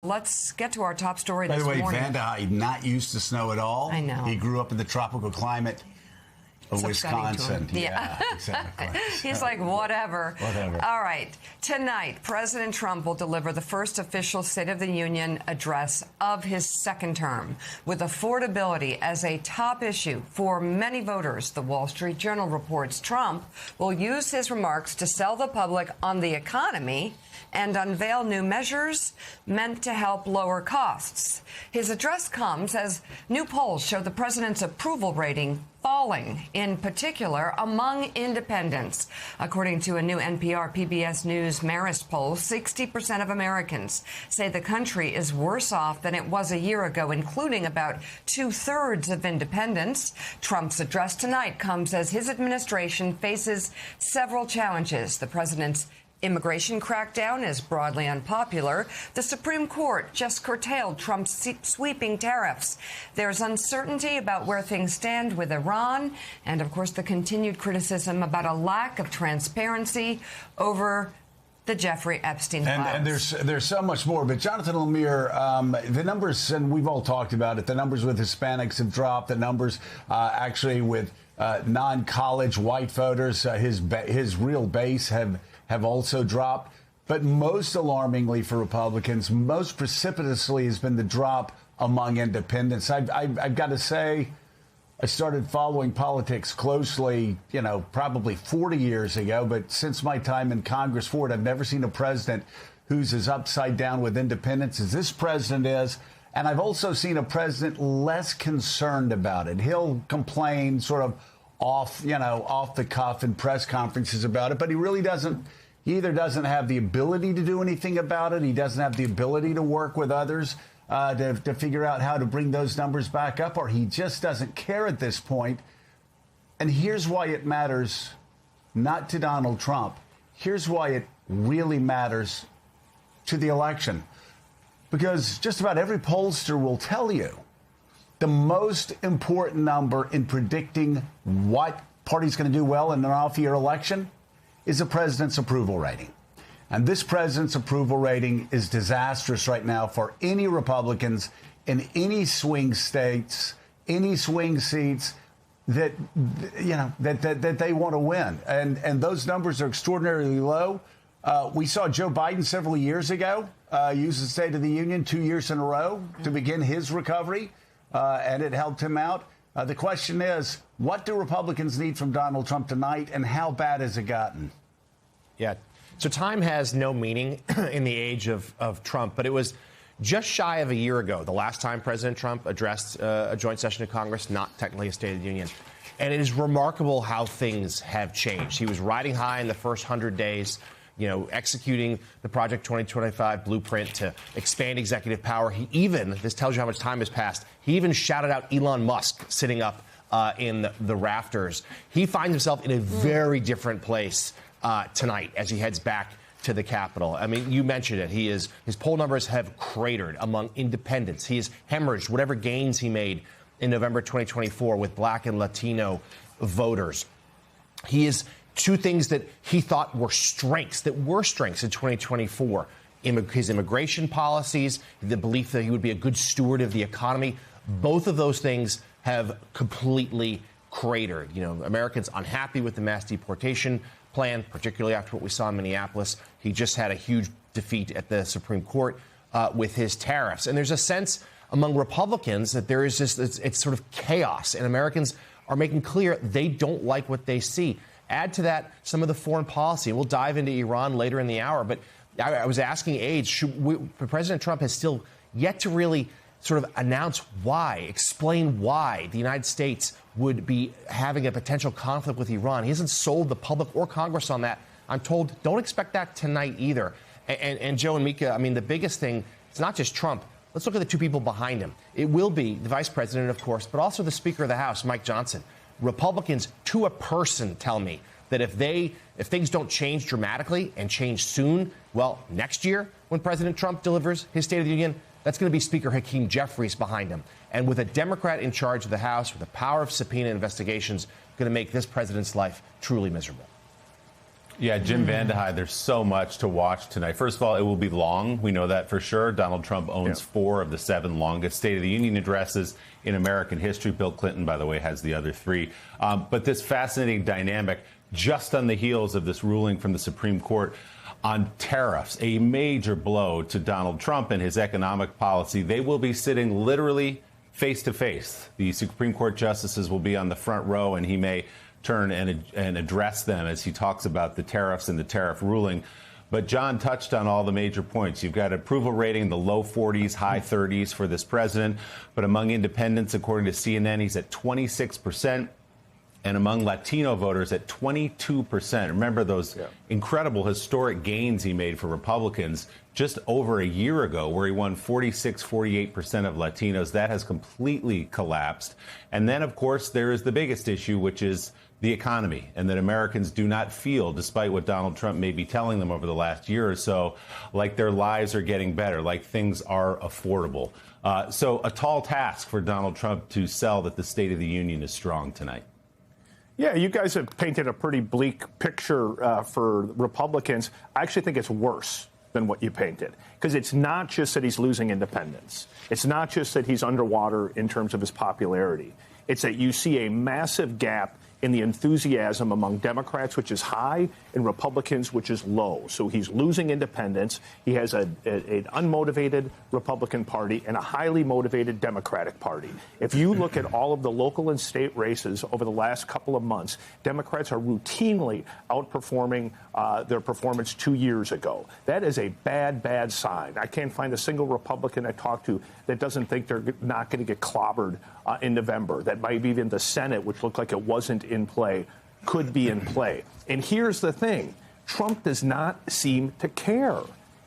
Let's get to our top story this morning. By the way, Vanda Hyde, not used to snow at all. I know. He grew up in the tropical climate of Wisconsin. Yeah, exactly. He's like, whatever. Whatever. All right. Tonight, President Trump will deliver the first official State of the Union address of his second term, with affordability as a top issue for many voters. The Wall Street Journal reports Trump will use his remarks to sell the public on the economy and unveil new measures meant to help lower costs. His address comes as new polls show the president's approval rating falling, in particular among independents. According to a new NPR PBS News Marist poll, 60% of Americans say the country is worse off than it was a year ago, including about 2/3 of independents. Trump's address tonight comes as his administration faces several challenges. The president's immigration crackdown is broadly unpopular. The Supreme Court just curtailed Trump's sweeping tariffs. There's uncertainty about where things stand with Iran, and of course the continued criticism about a lack of transparency over the Jeffrey Epstein files. And there's so much more. But Jonathan Lemire, the numbers, and we've all talked about it, the numbers with Hispanics have dropped. The numbers actually with non-college white voters, his real base have also dropped. But most alarmingly for Republicans, most precipitously has been the drop among independents. I've got to say, I started following politics closely, probably 40 years ago. But since my time in Congress forward, I've never seen a president who's as upside down with independence as this president is. And I've also seen a president less concerned about it. He'll complain sort of off the cuff in press conferences about it, but he really doesn't. He either doesn't have the ability to do anything about it. He doesn't have the ability to work with others to figure out how to bring those numbers back up, or he just doesn't care at this point. And here's why it matters, not to Donald Trump. Here's why it really matters to the election. Because just about every pollster will tell you the most important number in predicting what party's going to do well in an off-year election is the president's approval rating. And this president's approval rating is disastrous right now for any Republicans in any swing states, any swing seats that they want to win. And those numbers are extraordinarily low. We saw Joe Biden several years ago use the State of the Union 2 years in a row to begin his recovery, and it helped him out. The question is, what do Republicans need from Donald Trump tonight, and how bad has it gotten? Yeah. So time has no meaning in the age of Trump, but it was just shy of a year ago, the last time President Trump addressed a joint session of Congress, not technically a State of the Union. And it is remarkable how things have changed. He was riding high in the first 100 days, executing the Project 2025 blueprint to expand executive power. He even, this tells you how much time has passed, he even shouted out Elon Musk sitting up in the rafters. He finds himself in a very different place tonight as he heads back to the Capitol. I mean, you mentioned it. His poll numbers have cratered among independents. He has hemorrhaged whatever gains he made in November 2024 with Black and Latino voters. He is two things that he thought were strengths in 2024. His immigration policies, the belief that he would be a good steward of the economy. Both of those things have completely cratered. Americans unhappy with the mass deportation plan, particularly after what we saw in Minneapolis. He just had a huge defeat at the Supreme Court with his tariffs. And there's a sense among Republicans that there is just, it's sort of chaos, and Americans are making clear they don't like what they see. Add to that some of the foreign policy. We'll dive into Iran later in the hour, but I was asking Age, President Trump has still yet to really sort of explain why the United States would be having a potential conflict with Iran. He hasn't sold the public or Congress on that. I'm told don't expect that tonight either. And Joe and Mika, I mean, the biggest thing, it's not just Trump. Let's look at the two people behind him. It will be the vice president, of course, but also the Speaker of the House, Mike Johnson. Republicans, to a person, tell me that if things don't change dramatically and change soon, well, next year when President Trump delivers his State of the Union, that's going to be Speaker Hakeem Jeffries behind him. And with a Democrat in charge of the House, with the power of subpoena investigations, going to make this president's life truly miserable. Yeah, Jim Vandehei, there's so much to watch tonight. First of all, it will be long. We know that for sure. Donald Trump owns 4 of the 7 longest State of the Union addresses in American history. Bill Clinton, by the way, has the other 3. But this fascinating dynamic just on the heels of this ruling from the Supreme Court on tariffs, a major blow to Donald Trump and his economic policy. They will be sitting literally face to face. The Supreme Court justices will be on the front row, and he may turn and address them as he talks about the tariffs and the tariff ruling. But John touched on all the major points. You've got approval rating in the low 40s, high 30s for this president. But among independents, according to CNN, he's at 26%. And among Latino voters at 22%. Remember those incredible historic gains he made for Republicans just over a year ago, where he won 46, 48% of Latinos. That has completely collapsed. And then, of course, there is the biggest issue, which is the economy, and that Americans do not feel, despite what Donald Trump may be telling them over the last year or so, like their lives are getting better, like things are affordable. So a tall task for Donald Trump to sell that the State of the Union is strong tonight. Yeah, you guys have painted a pretty bleak picture for Republicans. I actually think it's worse than what you painted, because it's not just that he's losing independence. It's not just that he's underwater in terms of his popularity. It's that you see a massive gap in the enthusiasm among Democrats, which is high, and Republicans, which is low. So he's losing independence. He has an unmotivated Republican Party and a highly motivated Democratic Party. If you look at all of the local and state races over the last couple of months, Democrats are routinely outperforming their performance 2 years ago. That is a bad, bad sign. I can't find a single Republican I talk to that doesn't think they're not going to get clobbered in November. That maybe even the Senate, which looked like it wasn't in play, could be in play. And here's the thing. Trump does not seem to care.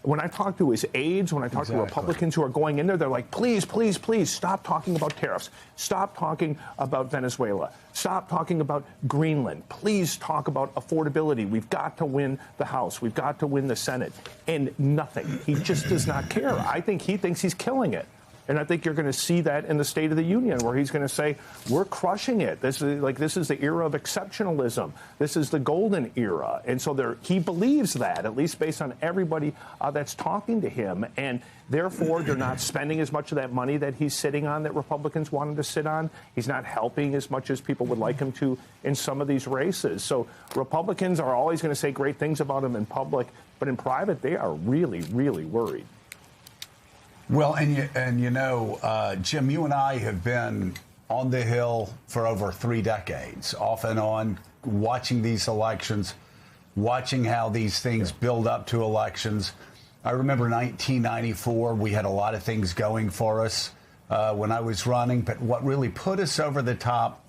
When I talk to his aides, when I talk to Republicans who are going in there, they're like, please, please, please stop talking about tariffs. Stop talking about Venezuela. Stop talking about Greenland. Please talk about affordability. We've got to win the House. We've got to win the Senate. And nothing. He just does not care. I think he thinks he's killing it. And I think you're going to see that in the State of the Union, where he's going to say, we're crushing it. This is the era of exceptionalism. This is the golden era. And so he believes that, at least based on everybody that's talking to him. And therefore, they're not spending as much of that money that he's sitting on that Republicans want him to sit on. He's not helping as much as people would like him to in some of these races. So Republicans are always going to say great things about him in public, but in private, they are really, really worried. Well, Jim, you and I have been on the Hill for over 3 decades, off and on, watching these elections, watching how these things build up to elections. I remember 1994, we had a lot of things going for us when I was running, but what really put us over the top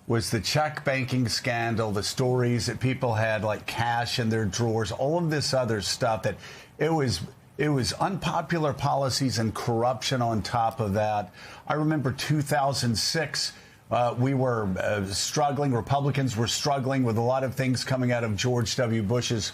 was the check banking scandal, the stories that people had like cash in their drawers, all of this other stuff that it was unpopular policies and corruption on top of that. I remember 2006, we were struggling. Republicans were struggling with a lot of things coming out of George W. Bush's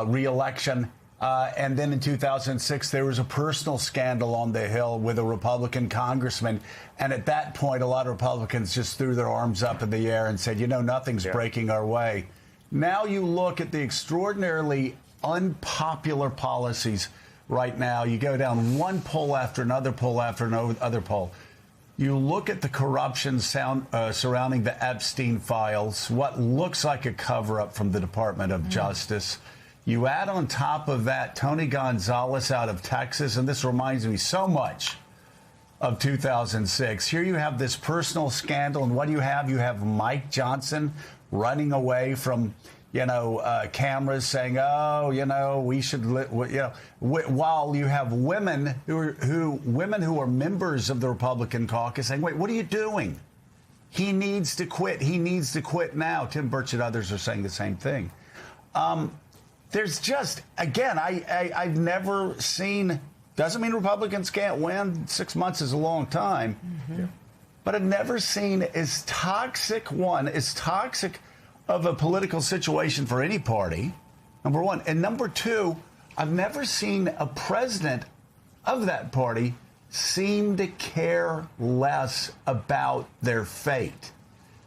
reelection. And then in 2006, there was a personal scandal on the Hill with a Republican congressman. And at that point, a lot of Republicans just threw their arms up in the air and said, nothing's breaking our way. Now you look at the extraordinarily unpopular policies right now. You go down one poll after another poll after another poll. You look at the corruption surrounding the Epstein files, what looks like a cover-up from the Department of Justice. You add on top of that Tony Gonzalez out of Texas, and this reminds me so much of 2006. Here you have this personal scandal, and what do you have? You have Mike Johnson running away from cameras saying, we should, while you have women who are members of the Republican caucus saying, wait, what are you doing? He needs to quit. He needs to quit now. Tim Burch and others are saying the same thing. There's just, again, I've never seen, doesn't mean Republicans can't win. 6 months is a long time. Mm-hmm. But I've never seen as toxic of a political situation for any party, number one. And number two, I've never seen a president of that party seem to care less about their fate.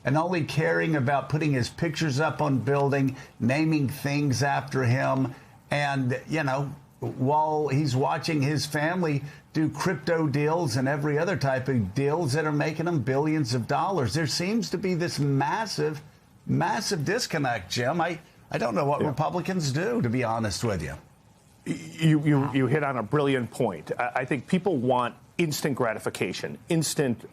and only caring about putting his pictures up on building, naming things after him. And, you know, while he's watching his family do crypto deals and every other type of deals that are making them billions of dollars, there seems to be this massive disconnect, Jim. I don't know what Republicans do, to be honest with you. You hit on a brilliant point. I think people want instant gratification, instant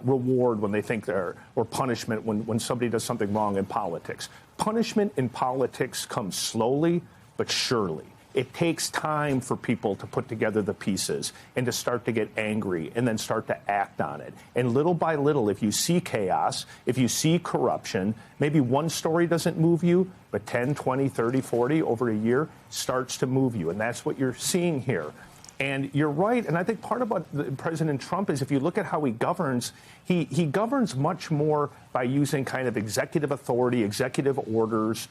reward when they think or punishment when somebody does something wrong in politics. Punishment in politics comes slowly but surely. It takes time for people to put together the pieces and to start to get angry and then start to act on it. And little by little, if you see chaos, if you see corruption, maybe one story doesn't move you, but 10, 20, 30, 40 over a year starts to move you. And that's what you're seeing here. And you're right. And I think part of what President Trump is, if you look at how he governs, he governs much more by using kind of executive authority, executive orders,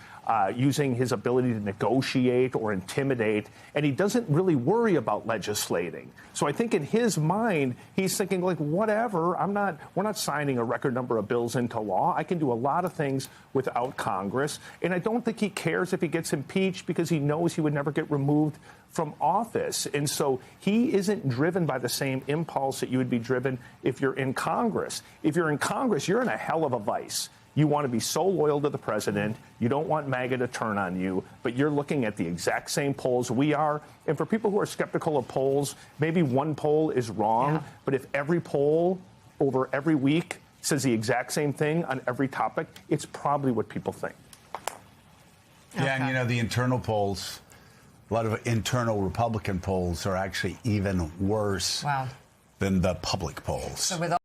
using his ability to negotiate or intimidate. And he doesn't really worry about legislating. So I think in his mind, he's thinking, like, whatever, we're not signing a record number of bills into law. I can do a lot of things without Congress. And I don't think he cares if he gets impeached because he knows he would never get removed from office. And so he isn't driven by the same impulse that you would be driven if you're in Congress. If you're in Congress, you're in a hell of a vice. You want to be so loyal to the president. You don't want MAGA to turn on you, but you're looking at the exact same polls we are. And for people who are skeptical of polls, maybe one poll is wrong, but if every poll over every week says the exact same thing on every topic, it's probably what people think. Yeah, and you know, the internal polls, a lot of internal Republican polls are actually even worse than the public polls. So with